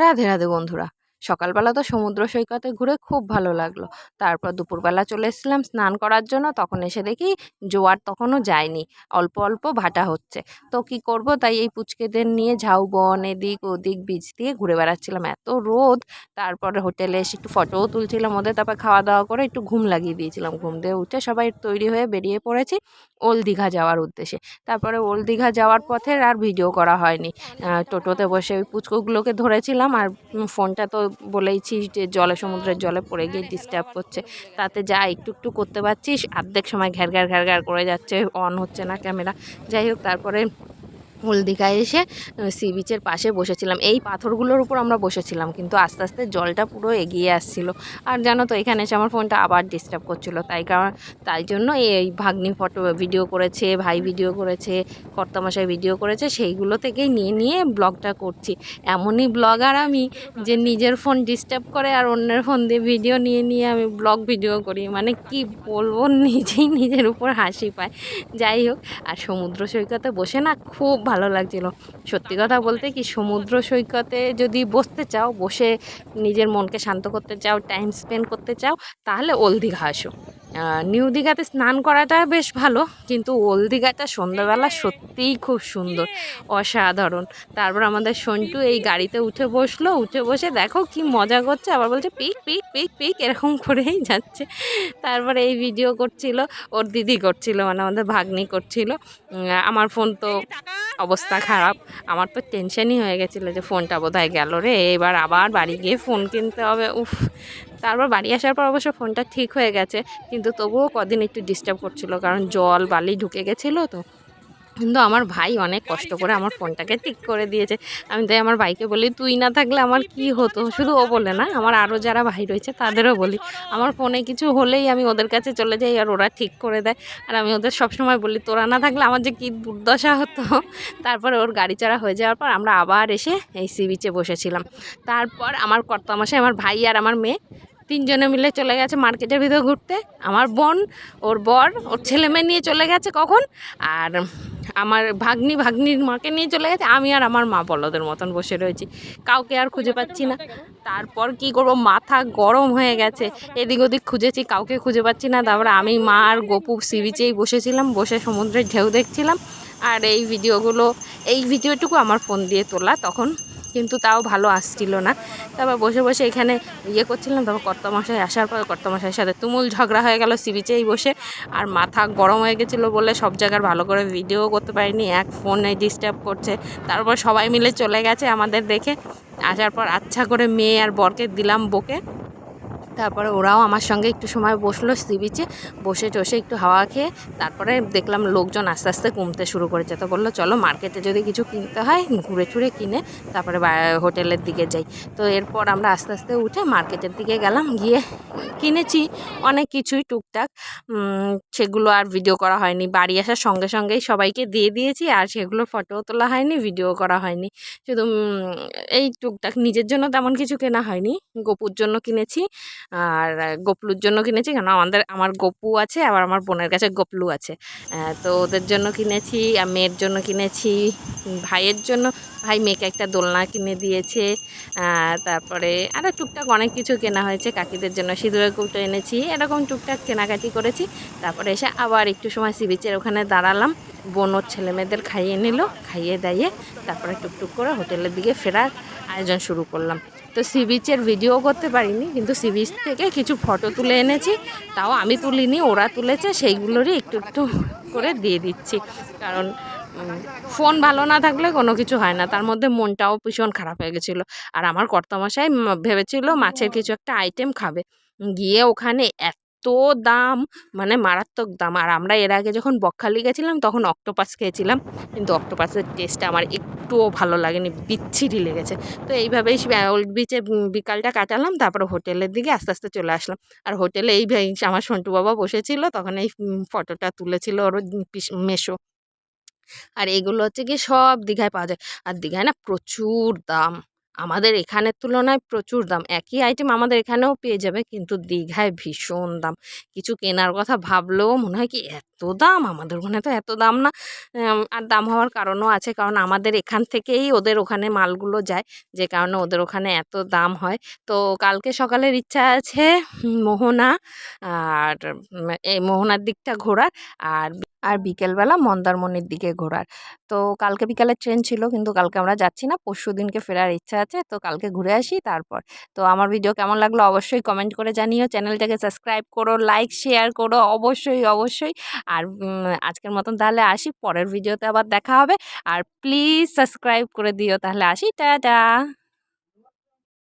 রাধে রাধে বন্ধুরা। সকালবেলা তো সমুদ্র সৈকতে ঘুরে খুব ভালো লাগলো। তারপর দুপুরবেলা চলে এসেছিলাম স্নান করার জন্য। তখন এসে দেখি জোয়ার তখনও যায়নি, অল্প অল্প ভাটা হচ্ছে। তো কি করব, তাই এই পুচকেদের নিয়ে ঝাউবন এদিক ওদিক বীচ দিয়ে ঘুরে বেড়াচ্ছিলাম, এত রোদ। তারপরে হোটেলে এসে একটু ফটোও তুলছিলাম ওদের, তারপর খাওয়া দাওয়া করে একটু ঘুম লাগিয়ে দিয়েছিলাম। ঘুম দিয়ে উঠে সবাই তৈরি হয়ে বেরিয়ে পড়েছি ওল্ড দীঘা যাওয়ার উদ্দেশ্যে। তারপরে ওল্ড দীঘা যাওয়ার পথে আর ভিডিও করা হয়নি। টোটোতে বসে ওই পুচকুগুলোকে ধরেছিলাম। আর ফোনটা তো বলেইছি যে সমুদ্রের জলে পড়ে গিয়ে ডিস্টার্ব করছে, তাতে যা একটু একটু করতে পারছিস, অর্ধেক সময় ঘ্যার ঘ্যার ঘ্যার ঘ্যার করে যাচ্ছে, অন হচ্ছে না ক্যামেরা। যাই হোক, তারপরে ওল্ড দীঘায় এসে সি বিচের পাশে বসেছিলাম। এই পাথরগুলোর উপর আমরা বসেছিলাম, কিন্তু আস্তে আস্তে জলটা পুরো এগিয়ে আসছিল। আর জানো তো, এখানে এসে আমার ফোনটা আবার ডিস্টার্ব করছিল, তাই জন্য এই ভাগ্নি ফটো ভিডিও করেছে, ভাই ভিডিও করেছে, কর্তামশাই ভিডিও করেছে, সেইগুলো থেকেই নিয়ে নিয়ে ব্লগটা করছি। এমনই ব্লগার আমি যে নিজের ফোন ডিস্টার্ব করে আর অন্যের ফোন দিয়ে ভিডিও নিয়ে নিয়ে আমি ব্লগ ভিডিও করি। মানে কি বলবো, নিজেই নিজের উপর হাসি পায়। যাই হোক, আর সমুদ্র সৈকতে বসে না খুব ভালো লাগছিল। সত্যি কথা বলতে কি, সমুদ্র সৈকতে যদি বসতে চাও, বসে নিজের মনকে শান্ত করতে চাও, টাইম স্পেন্ড করতে চাও, তাহলে ওল্ড দীঘা আসো। নিউ দীঘাতে স্নান করাটা বেশ ভালো, কিন্তু ওল্ড দীঘাটা সন্ধ্যাবেলা সত্যিই খুব সুন্দর, অসাধারণ। তারপর আমাদের সন্টু এই গাড়িতে উঠে বসলো, উঠে বসে দেখো কি মজা করছে, আবার বলছে পিক পিক পিক পিক, এরকম করেই যাচ্ছে। তারপরে এই ভিডিও করছিল, ওর দিদি করছিল, মানে আমাদের ভাগ্নি করছিল। আমার ফোন তো অবস্থা খারাপ, আমার তো টেনশনই হয়ে গেছিলো যে ফোনটা বোধহয় গেল রে, এবার আবার বাড়ি গিয়ে ফোন কিনতে হবে, উফ। তারপর বাড়ি আসার পর অবশ্য ফোনটা ঠিক হয়ে গেছে, কিন্তু তবুও কদিন একটু ডিস্টার্ব করছিল, কারণ জল বালি ঢুকে গেছিলো তো। কিন্তু আমার ভাই অনেক কষ্ট করে আমার ফোনটাকে ঠিক করে দিয়েছে। আমি তাই আমার ভাইকে বলি, তুই না থাকলে আমার কি হতো। শুধু ও বলে না, আমার আরও যারা ভাই রয়েছে তাদেরও বলি, আমার ফোনে কিছু হলেই আমি ওদের কাছে চলে যাই আর ওরা ঠিক করে দেয়। আর আমি ওদের সবসময় বলি, তোরা না থাকলে আমার যে কী দুর্দশা হতো। তারপরে ওর গাড়ি চাড়া হয়ে যাওয়ার পর আমরা আবার এসে এই সি বিচে বসেছিলাম। তারপর আমার কর্তামশাই, আমার ভাই আর আমার মেয়ে তিনজনে মিলে চলে গেছে মার্কেটের ভিতর ঘুরতে। আমার বোন, ওর বর, ওর ছেলে মেয়ে নিয়ে চলে গেছে কখন। আর আমার ভাগ্নির মাকে নিয়ে চলে গেছে। আমি আর আমার মা বলদের মতন বসে রয়েছি, কাউকে আর খুঁজে পাচ্ছি না। তারপর কি করবো, মাথা গরম হয়ে গেছে, এদিক ওদিক খুঁজেছি, কাউকে খুঁজে পাচ্ছি না। তারপরে আমি, মা আর গপু সি বিচেই বসেছিলাম, বসে সমুদ্রের ঢেউ দেখছিলাম। আর এই ভিডিওটুকু আমার ফোন দিয়ে তোলা তখন, কিন্তু তাও ভালো আসছিল না। তারপর বসে বসে এখানে করছিলাম। তারপর কর্তামশাই আসার পর কর্তামশাইয়ের সাথে তুমুল ঝগড়া হয়ে গেল সি বিচেই বসে। আর মাথা গরম হয়ে গেছিলো বলে সব জায়গার ভালো করে ভিডিও করতে পারিনি, এক ফোনে ডিস্টার্ব করছে। তারপর সবাই মিলে চলে গেছে আমাদের দেখে। আসার পর আচ্ছা করে মেয়ে আর বরকে দিলাম বকে। তারপরে ওরাও আমার সঙ্গে একটু সময় বসলো সি বিচে, বসে টসে একটু হাওয়া খেয়ে। তারপরে দেখলাম লোকজন আস্তে আস্তে কমতে শুরু করেছে, তো বললো চলো মার্কেটে যদি কিছু কিনতে হয় ঘুরে টুরে কিনে তারপরে হোটেলের দিকে যাই। তো এরপর আমরা আস্তে আস্তে উঠে মার্কেটের দিকে গেলাম, গিয়ে কিনেছি অনেক কিছুই টুকটাক। সেগুলো আর ভিডিও করা হয়নি, বাড়ি আসার সঙ্গে সঙ্গেই সবাইকে দিয়ে দিয়েছি, আর সেগুলো ফটোও তোলা হয়নি, ভিডিও করা হয়নি। শুধু এই টুকটাক, নিজের জন্য তেমন কিছু কেনা হয়নি, গপুর জন্য কিনেছি আর গপলুর জন্য কিনেছি। কেন আমার গপু আছে, আবার আমার বোনের কাছে গপলু আছে। তো ওদের জন্য কিনেছি, আর মেয়ের জন্য কিনেছি, ভাইয়ের জন্য, ভাই মেয়েকে একটা দোলনা কিনে দিয়েছে। তারপরে আরও টুকটাক অনেক কিছু কেনা হয়েছে, কাকিদের জন্য সিঁদুরের কৌটো এনেছি, এরকম টুকটাক কেনাকাটি করেছি। তারপরে এসে আবার একটু সময় সি বিচের ওখানে দাঁড়ালাম, বোন ওর ছেলেমেয়েদের খাইয়ে নিল, খাইয়ে দাইয়ে তারপরে টুকটুক করে হোটেলের দিকে ফেরার আয়োজন শুরু করলাম। তো সি বিচের ভিডিও করতে পারিনি, কিন্তু সি বিচ থেকে কিছু ফটো তুলে এনেছি, তাও আমি তুলিনি, ওরা তুলেছে, সেইগুলোরই একটু একটু করে দিয়ে দিচ্ছি। কারণ ফোন ভালো না থাকলে কোনো কিছু হয় না, তার মধ্যে মনটাও ভীষণ খারাপ হয়ে গেছিলো। আর আমার কর্তামশাই ভেবেছিল মাছের কিছু একটা আইটেম খাবে, গিয়ে ওখানে এত দাম, মানে মারাত্মক দাম। আর আমরা এর আগে যখন বকখালি গেছিলাম তখন অক্টোপাস খেয়েছিলাম, কিন্তু অক্টোপাসের টেস্টটা আমার একটুও ভালো লাগেনি, বিচ্ছিরি লেগেছে। তো এইভাবেই ওল্ড বিচে বিকালটা কাটালাম। তারপরে হোটেলের দিকে আস্তে আস্তে চলে আসলাম। আর হোটেলে এই আমার সন্টু বাবা বসেছিল, তখন এই ফটোটা তুলেছিল ওর মেসো। আর এগুলো হচ্ছে গিয়ে সব দীঘায় পাওয়া যায়, আর দীঘায় না প্রচুর দাম। আমাদের এখানের তুলনায় প্রচুর দাম। একই আইটেম আমাদের এখানেও পেয়ে যাবে, কিন্তু দীঘায় ভীষণ দাম। কিছু কেনার কথা ভাবলেও মনে হয় কি এত দাম! আমাদের ওখানে তো এত দাম না। আর দাম হওয়ার কারণও আছে, কারণ আমাদের এখান থেকেই ওদের ওখানে মালগুলো যায়, যে কারণে ওদের ওখানে এত দাম হয়। তো কালকে সকালের ইচ্ছা আছে মোহনা আর এই মোহনার দিকটা ঘোরার, আর বিকেলবেলা মন্দারমণির দিকে ঘোরার। তো কালকে বিকালে ট্রেন ছিল, কিন্তু কালকে আমরা যাচ্ছি না, পরশুদিনকে ফেরার ইচ্ছা আছে। তো কালকে ঘুরে আসি তারপর। তো আমার ভিডিও কেমন লাগলো অবশ্যই কমেন্ট করে জানিও। চ্যানেলটাকে সাবস্ক্রাইব করো, লাইক শেয়ার করো অবশ্যই, অবশ্যই। আর আজকের মতন তাহলে আসি, পরের ভিডিওতে আবার দেখা হবে। আর প্লিজ সাবস্ক্রাইব করে দিও। তাহলে আসি, টাটা।